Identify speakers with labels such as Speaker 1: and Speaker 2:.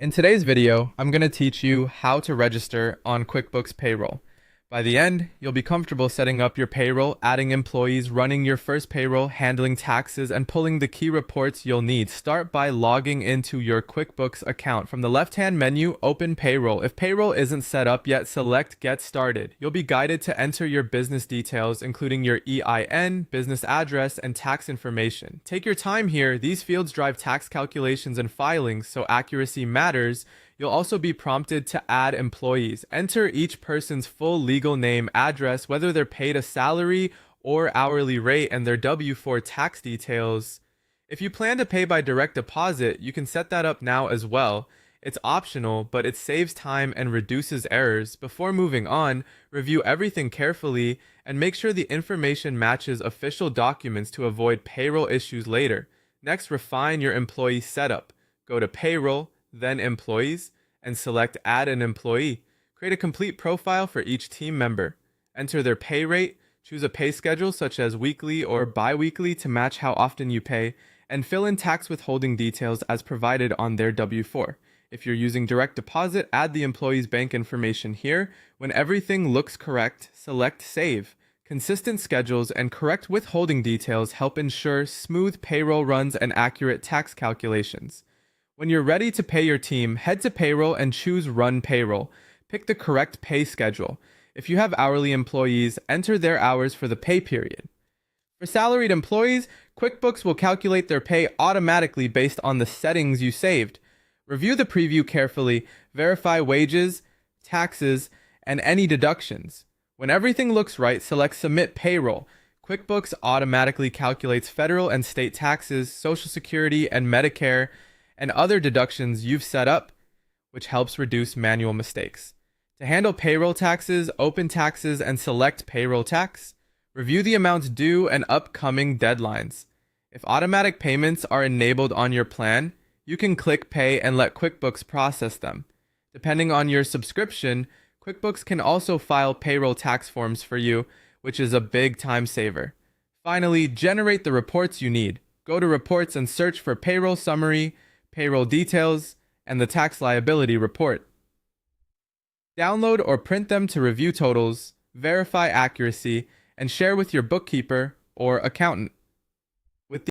Speaker 1: In today's video, I'm going to teach you how to register on QuickBooks Payroll. By the end, you'll be comfortable setting up your payroll, adding employees, running your first payroll, handling taxes, and pulling the key reports you'll need. Start by logging into your QuickBooks account. From the left-hand menu, open Payroll. If Payroll isn't set up yet, select Get Started. You'll be guided to enter your business details, including your EIN, business address, and tax information. Take your time here. These fields drive tax calculations and filings, so accuracy matters. You'll also be prompted to add employees. Enter each person's full legal name, address, whether they're paid a salary or hourly rate, and their W-4 tax details. If you plan to pay by direct deposit, you can set that up now as well. It's optional, but it saves time and reduces errors. Before moving on, review everything carefully and make sure the information matches official documents to avoid payroll issues later. Next, refine your employee setup. Go to Payroll, then Employees, and select Add an Employee. Create a complete profile for each team member. Enter their pay rate, choose a pay schedule such as weekly or bi-weekly to match how often you pay, and fill in tax withholding details as provided on their W-4. If you're using direct deposit, add the employee's bank information here. When everything looks correct, select Save. Consistent schedules and correct withholding details help ensure smooth payroll runs and accurate tax calculations. When you're ready to pay your team, head to Payroll and choose Run Payroll. Pick the correct pay schedule. If you have hourly employees, enter their hours for the pay period. For salaried employees, QuickBooks will calculate their pay automatically based on the settings you saved. Review the preview carefully, verify wages, taxes, and any deductions. When everything looks right, select Submit Payroll. QuickBooks automatically calculates federal and state taxes, Social Security, and Medicare, and other deductions you've set up, which helps reduce manual mistakes. To handle payroll taxes, open taxes, and select payroll tax. Review the amounts due and upcoming deadlines. If automatic payments are enabled on your plan, you can click Pay and let QuickBooks process them. Depending on your subscription, QuickBooks can also file payroll tax forms for you, which is a big time saver. Finally, generate the reports you need. Go to Reports and search for Payroll Summary, Payroll Details, and the Tax Liability Report. Download or print them to review totals, verify accuracy, and share with your bookkeeper or accountant.